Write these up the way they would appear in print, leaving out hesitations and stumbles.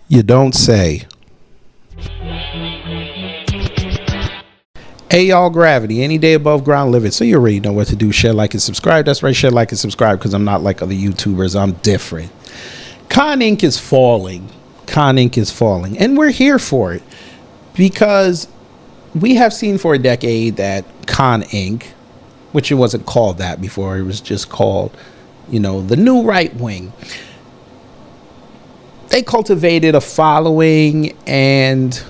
You don't say. Hey y'all, Gravity, any day above ground living. So you already know what to do. Share, like, and subscribe. That's right, share, like, and subscribe, because I'm not like other YouTubers. I'm different. Con Inc. is falling. Con Inc. is falling. And we're here for it. Because we have seen for a decade that Con Inc., which it wasn't called that before, it was just called, the new right wing. They cultivated a following and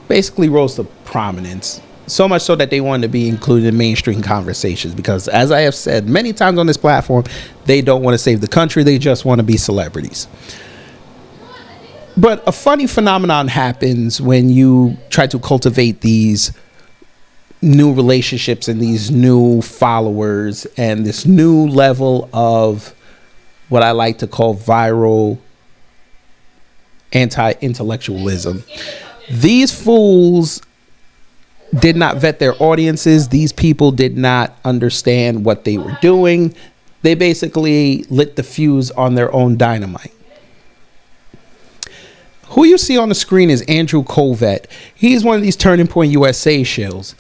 basically rose to prominence. So much so that they wanted to be included in mainstream conversations because, as I have said many times on this platform, they don't want to save the country. They just want to be celebrities. But a funny phenomenon happens when you try to cultivate these new relationships and these new followers and this new level of what I like to call viral anti-intellectualism. These fools did not vet their audiences. These people did not understand what they were doing. They basically lit the fuse on their own dynamite. Who you see on the screen is Andrew Kolvet. He's one of these Turning Point USA shills.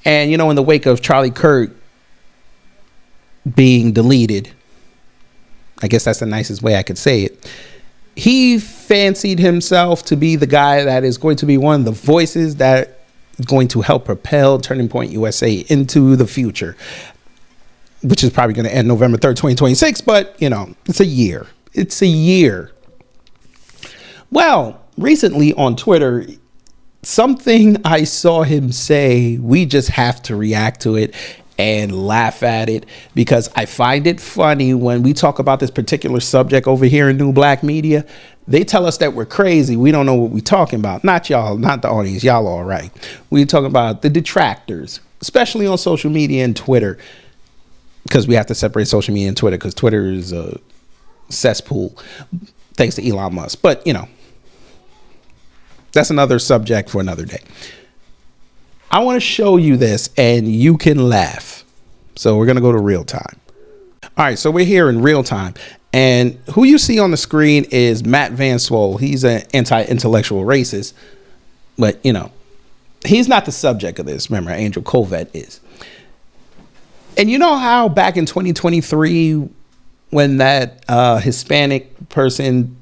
And, in the wake of Charlie Kirk being deleted, I guess that's the nicest way I could say it, he fancied himself to be the guy that is going to be one of the voices that going to help propel Turning Point USA into the future, which is probably going to end November 3rd, 2026. But, it's a year. It's a year. Well, recently on Twitter, something I saw him say, we just have to react to it and laugh at it because I find it funny when we talk about this particular subject over here in New Black Media. They tell us that we're crazy. We don't know what we're talking about. Not y'all, not the audience. Y'all all right. We're talking about the detractors, especially on social media and Twitter, because we have to separate social media and Twitter because Twitter is a cesspool thanks to Elon Musk. But, that's another subject for another day. I want to show you this and you can laugh. So we're going to go to real time. All right. So we're here in real time. And who you see on the screen is Matt Van Swole. He's an anti-intellectual racist. But, he's not the subject of this. Remember, Andrew Kolvet is. And you know how back in 2023, when that Hispanic person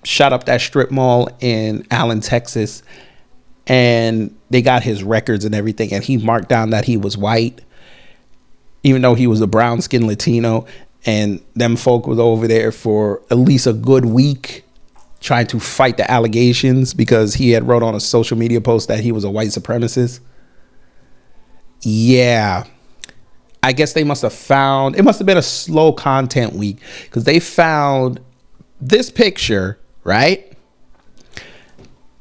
shot up that strip mall in Allen, Texas, and they got his records and everything, and he marked down that he was white, even though he was a brown-skinned Latino, and them folk was over there for at least a good week trying to fight the allegations because he had wrote on a social media post that he was a white supremacist. Yeah. I guess they must have found, it must have been a slow content week because they found this picture, right?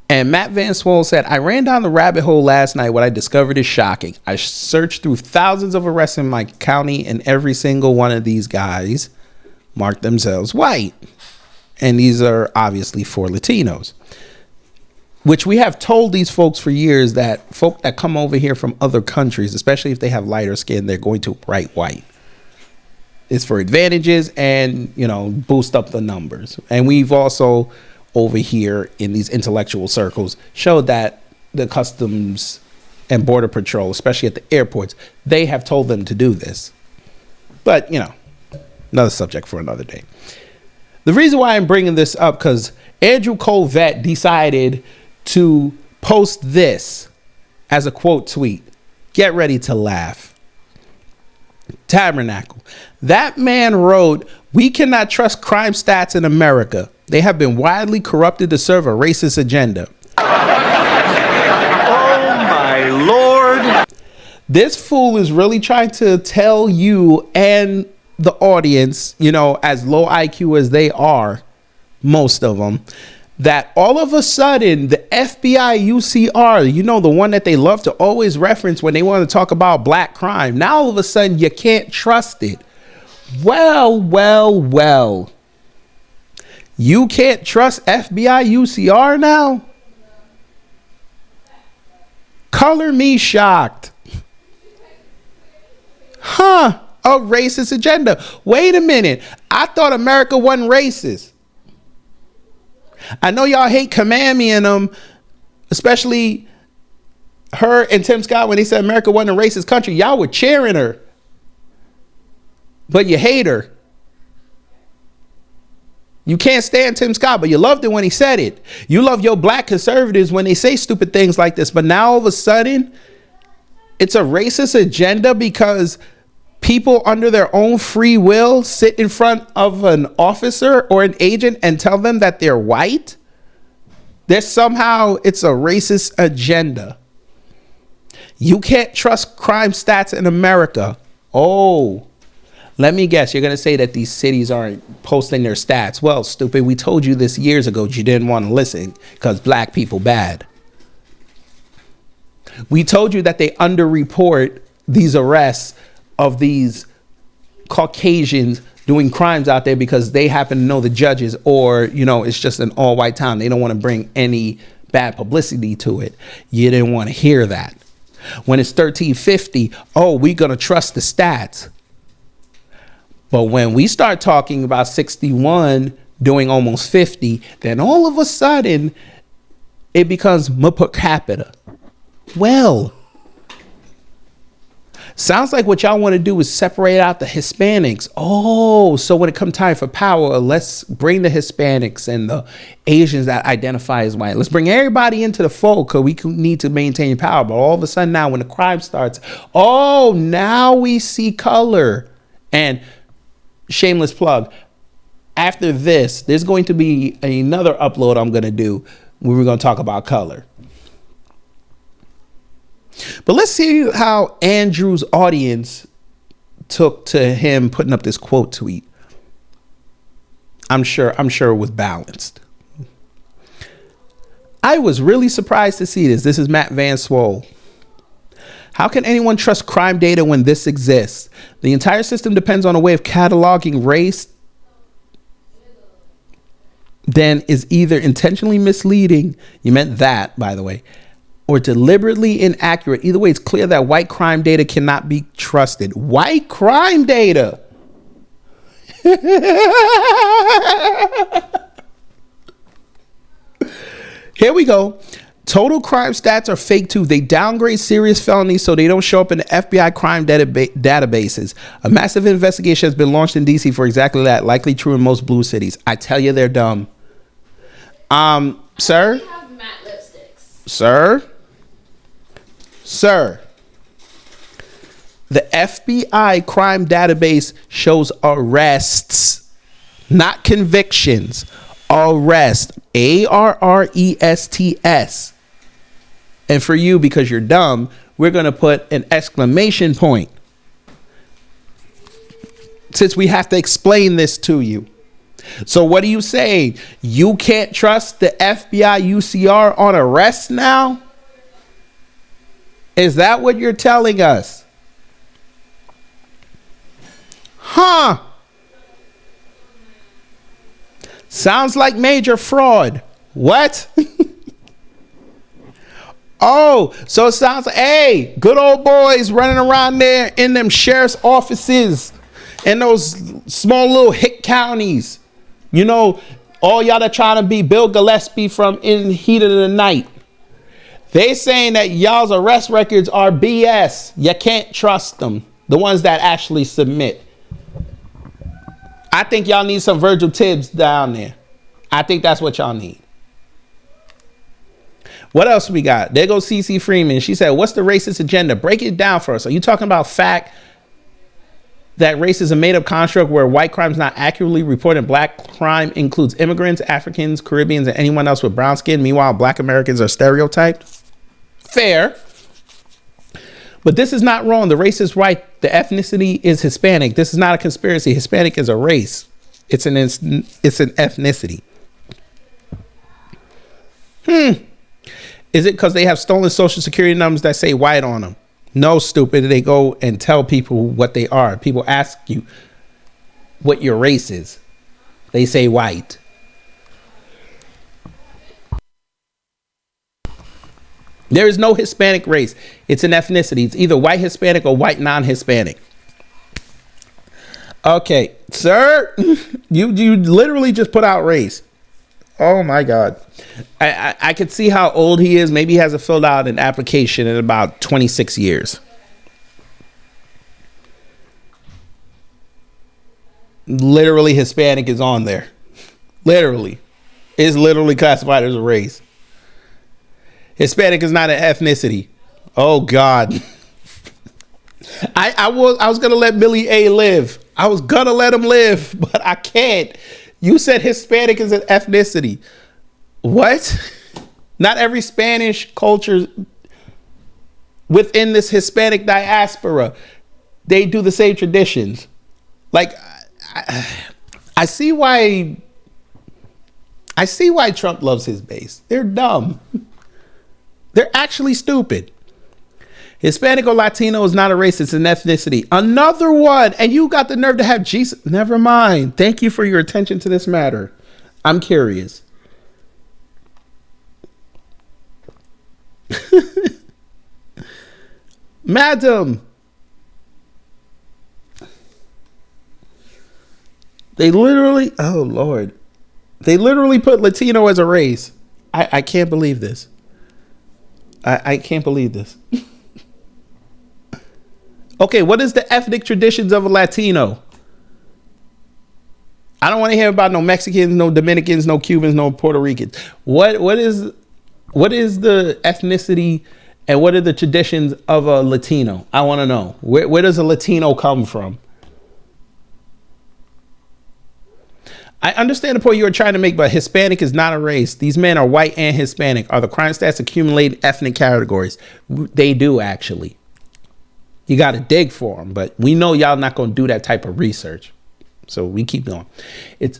And Matt Van Swole said, I ran down the rabbit hole last night. What I discovered is shocking. I searched through thousands of arrests in my county, and every single one of these guys marked themselves white. And these are obviously for Latinos, which we have told these folks for years that folk that come over here from other countries, especially if they have lighter skin, they're going to write white. It's for advantages and, boost up the numbers. And we've also over here in these intellectual circles showed that the Customs and Border Patrol, especially at the airports, they have told them to do this. But, another subject for another day. The reason why I'm bringing this up, because Andrew Kolvet decided to post this as a quote tweet. Get ready to laugh. Tabernacle. That man wrote, we cannot trust crime stats in America. They have been widely corrupted to serve a racist agenda. Oh, my Lord. This fool is really trying to tell you and the audience, as low IQ as they are, most of them, that all of a sudden the FBI UCR, the one that they love to always reference when they want to talk about black crime, now all of a sudden you can't trust it. Well. You can't trust FBI UCR now? Color me shocked. Huh? A racist agenda. Wait a minute. I thought America wasn't racist. I know y'all hate Kamami and them, especially her and Tim Scott when they said America wasn't a racist country. Y'all were cheering her, but you hate her. You can't stand Tim Scott, but you loved it when he said it. You love your black conservatives when they say stupid things like this. But now all of a sudden, it's a racist agenda because people under their own free will sit in front of an officer or an agent and tell them that they're white. There's somehow it's a racist agenda. You can't trust crime stats in America. Oh, let me guess. You're going to say that these cities aren't posting their stats. Well, stupid, we told you this years ago. You didn't want to listen because black people bad. We told you that they underreport these arrests of these Caucasians doing crimes out there because they happen to know the judges, or, you know, it's just an all white town. They don't want to bring any bad publicity to it. You didn't want to hear that. When it's 1350, oh, we're going to trust the stats. But when we start talking about 61 doing almost 50, then all of a sudden it becomes per capita. Well, sounds like what y'all want to do is separate out the Hispanics. Oh, so when it comes time for power, let's bring the Hispanics and the Asians that identify as white. Let's bring everybody into the fold because we need to maintain power. But all of a sudden now when the crime starts, oh, now we see color. And shameless plug, after this, there's going to be another upload I'm going to do where we're going to talk about color. But let's see how Andrew's audience took to him putting up this quote tweet. I'm sure it was balanced. I was really surprised to see this. This is Matt Van Swole. How can anyone trust crime data when this exists? The entire system depends on a way of cataloging race then is either intentionally misleading, you meant that, by the way, or deliberately inaccurate. Either way, it's clear that white crime data cannot be trusted. White crime data. Here we go. Total crime stats are fake too. They downgrade serious felonies so they don't show up in the FBI crime databases. A massive investigation has been launched in DC for exactly that. Likely true in most blue cities. I tell you, they're dumb. Sir? We have matte lipsticks. Sir. The FBI crime database shows arrests, not convictions. Arrest. ARRESTS. And for you, because you're dumb, we're going to put an exclamation point, since we have to explain this to you. So what are you saying? You can't trust the FBI UCR on arrest now? Is that what you're telling us? Huh? Sounds like major fraud. What? Oh, so it sounds like, hey, good old boys running around there in them sheriff's offices in those small little hick counties. You know, all y'all that trying to be Bill Gillespie from In the Heat of the Night. They saying that y'all's arrest records are BS. You can't trust them. The ones that actually submit. I think y'all need some Virgil Tibbs down there. I think that's what y'all need. What else we got? There goes CC Freeman. She said, what's the racist agenda? Break it down for us. Are you talking about fact that race is a made up construct where white crime is not accurately reported? Black crime includes immigrants, Africans, Caribbeans, and anyone else with brown skin. Meanwhile, black Americans are stereotyped. Fair. But this is not wrong. The race is right. The ethnicity is Hispanic. This is not a conspiracy. Hispanic is a race. It's an ethnicity. Is it because they have stolen social security numbers that say white on them? No, stupid. They go and tell people what they are. People ask you what your race is. They say white. There is no Hispanic race. It's an ethnicity. It's either white Hispanic or white non-Hispanic. Okay, sir, you literally just put out race. Oh my God. I could see how old he is. Maybe he hasn't filled out an application in about 26 years. Literally Hispanic is on there. Literally. It's literally classified as a race. Hispanic is not an ethnicity. Oh God. I was gonna let Billy A live. I was gonna let him live, but I can't. You said Hispanic is an ethnicity. What? Not every Spanish culture within this Hispanic diaspora, they do the same traditions. Like, I see why Trump loves his base. They're dumb. They're actually stupid. Hispanic or Latino is not a race, it's an ethnicity. Another one, and you got the nerve to have Jesus. Never mind. Thank you for your attention to this matter. I'm curious. Madam. They literally, oh Lord. They literally put Latino as a race. I can't believe this. I can't believe this. Okay, what is the ethnic traditions of a Latino? I don't want to hear about no Mexicans, no Dominicans, no Cubans, no Puerto Ricans. What is the ethnicity and what are the traditions of a Latino? I want to know. Where does a Latino come from? I understand the point you are trying to make, but Hispanic is not a race. These men are white and Hispanic. Are the crime stats accumulate ethnic categories? They do, actually. You got to dig for them, but we know y'all not going to do that type of research. So we keep going.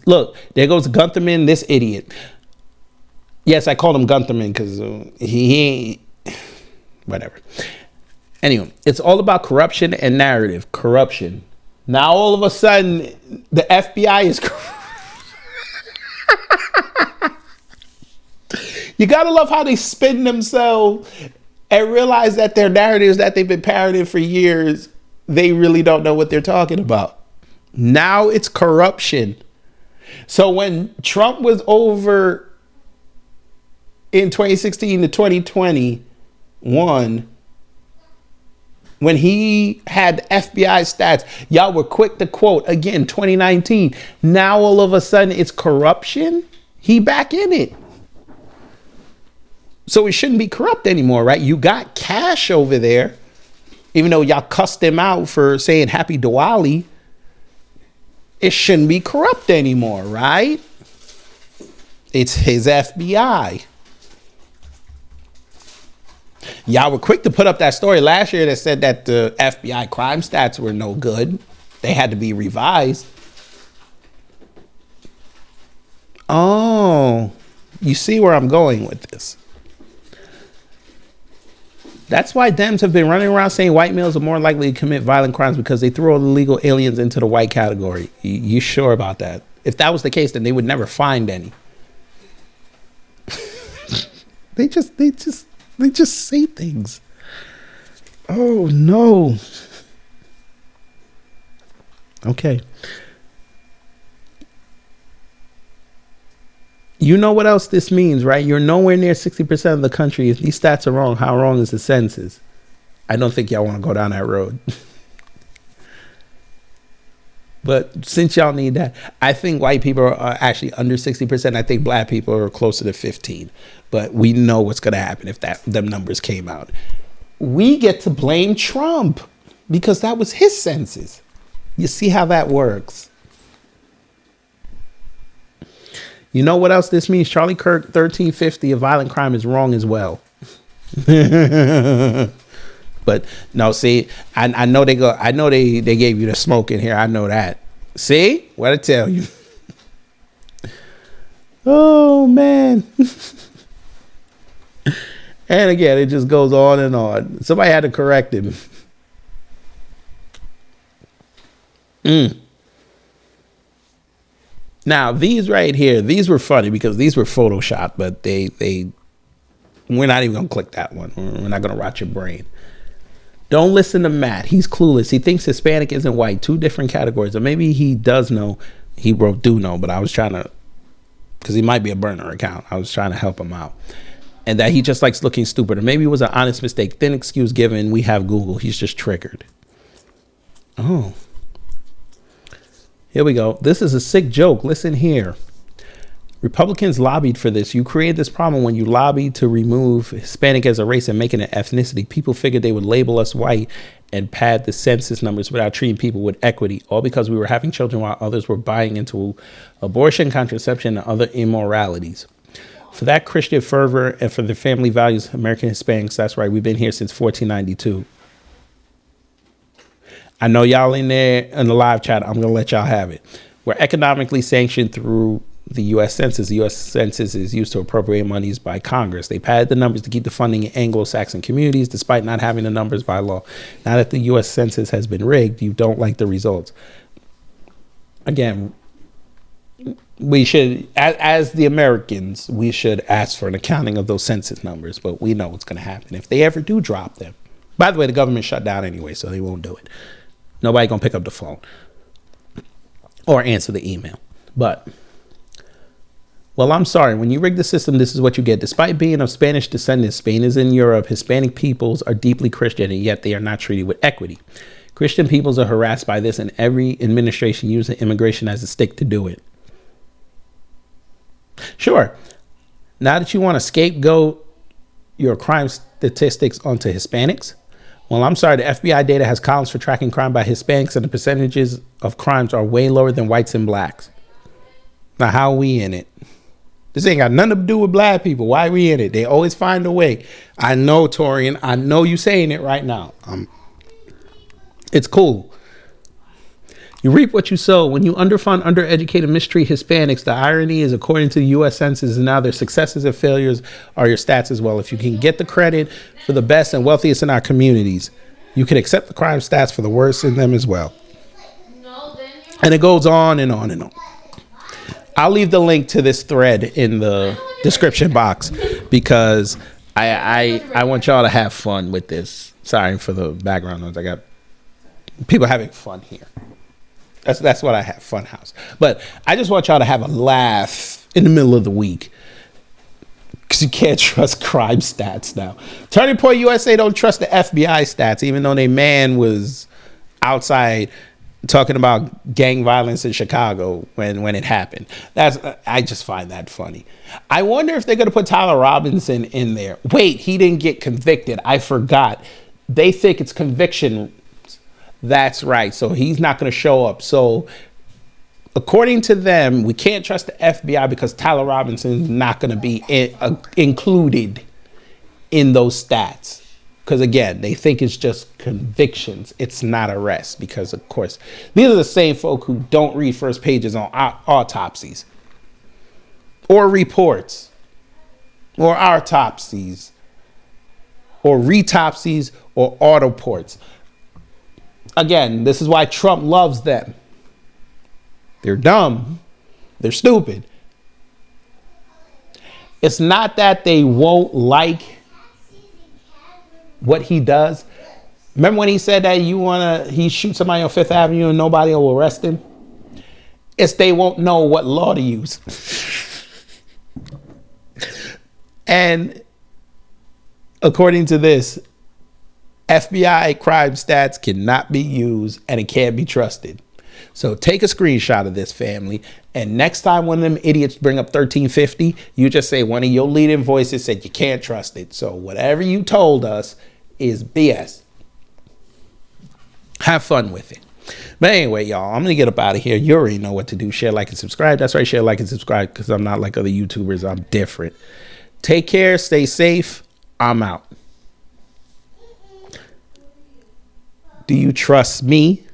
Look, there goes Guntherman, this idiot. Yes, I called him Guntherman because he ain't, whatever. Anyway, it's all about corruption and narrative. Corruption. Now all of a sudden, the FBI is You got to love how they spin themselves and realize that their narratives that they've been parroting for years, they really don't know what they're talking about. Now it's corruption. So when Trump was over in 2016 to 2021, when he had FBI stats, y'all were quick to quote, again, 2019. Now all of a sudden it's corruption. He back in it. So it shouldn't be corrupt anymore, right? You got Cash over there, even though y'all cussed him out for saying Happy Diwali. It shouldn't be corrupt anymore, right? It's his FBI. Y'all were quick to put up that story last year that said that the FBI crime stats were no good. They had to be revised. Oh, you see where I'm going with this. That's why Dems have been running around saying white males are more likely to commit violent crimes because they threw all the illegal aliens into the white category. You sure about that? If that was the case, then they would never find any. They just say things. Oh no. Okay. You know what else this means, right? You're nowhere near 60% of the country. If these stats are wrong, how wrong is the census? I don't think y'all want to go down that road. But since y'all need that, I think white people are actually under 60%. I think black people are closer to 15. But we know what's going to happen if them numbers came out. We get to blame Trump because that was his census. You see how that works. You know what else this means? Charlie Kirk 1350, a violent crime is wrong as well. But no, see, I know they gave you the smoke in here. I know that. See what I tell you. Oh man. And again, it just goes on and on. Somebody had to correct him. Now, these right here, these were funny because these were photoshopped, but we're not even going to click that one. We're not going to rot your brain. Don't listen to Matt. He's clueless. He thinks Hispanic isn't white. Two different categories. Or maybe he does know. He wrote do know, but I was trying to because he might be a burner account. I was trying to help him out. And that he just likes looking stupid. Or maybe it was an honest mistake. Thin excuse given. We have Google. He's just triggered. Oh. Here we go. This is a sick joke. Listen here. Republicans lobbied for this. You create this problem when you lobby to remove Hispanic as a race and make it an ethnicity. People figured they would label us white and pad the census numbers without treating people with equity, all because we were having children while others were buying into abortion, contraception, and other immoralities. For that Christian fervor and for the family values, American Hispanics, that's right. We've been here since 1492. I know y'all in there in the live chat. I'm going to let y'all have it. We're economically sanctioned through the U.S. Census. The U.S. Census is used to appropriate monies by Congress. They padded the numbers to keep the funding in Anglo-Saxon communities, despite not having the numbers by law. Now that the U.S. Census has been rigged, you don't like the results. Again, we should, as the Americans, we should ask for an accounting of those census numbers, but we know what's going to happen if they ever do drop them. By the way, the government shut down anyway, so they won't do it. Nobody going to pick up the phone or answer the email. But, well, I'm sorry. When you rig the system, this is what you get. Despite being of Spanish descendants, Spain is in Europe. Hispanic peoples are deeply Christian, and yet they are not treated with equity. Christian peoples are harassed by this, and every administration uses immigration as a stick to do it. Sure. Now that you want to scapegoat your crime statistics onto Hispanics, well, I'm sorry. The FBI data has columns for tracking crime by Hispanics, and the percentages of crimes are way lower than whites and blacks. Now, how are we in it? This ain't got nothing to do with black people. Why are we in it? They always find a way. I know, Torian. I know you saying it right now. It's cool. You reap what you sow. When you underfund, undereducate, and mistreat Hispanics, the irony is, according to the U.S. Census, now their successes and failures are your stats as well. If you can get the credit for the best and wealthiest in our communities, you can accept the crime stats for the worst in them as well. And it goes on and on and on. I'll leave the link to this thread in the description box because I want y'all to have fun with this. Sorry for the background noise. I got people having fun here. That's what I have, fun house. But I just want y'all to have a laugh in the middle of the week because you can't trust crime stats now. Turning Point USA don't trust the FBI stats, even though their man was outside talking about gang violence in Chicago when it happened. I just find that funny. I wonder if they're going to put Tyler Robinson in there. Wait, he didn't get convicted. I forgot. They think it's conviction. That's right. So he's not going to show up. So according to them, we can't trust the FBI because Tyler Robinson is not going to be included in those stats. Because again, they think it's just convictions. It's not arrests because, of course, these are the same folk who don't read first pages on autopsies or reports or autopsies or retopsies or autoports. Again, this is why Trump loves them. They're dumb. They're stupid. It's not that they won't like what he does. Remember when he said that he shoots somebody on Fifth Avenue and nobody will arrest him? It's they won't know what law to use. And according to this, FBI crime stats cannot be used and it can't be trusted. So take a screenshot of this, family. And next time one of them idiots bring up 1350, you just say one of your leading voices said you can't trust it. So whatever you told us is BS. Have fun with it. But anyway, y'all, I'm going to get up out of here. You already know what to do. Share, like, and subscribe. That's right. Share, like, and subscribe because I'm not like other YouTubers. I'm different. Take care. Stay safe. I'm out. Do you trust me?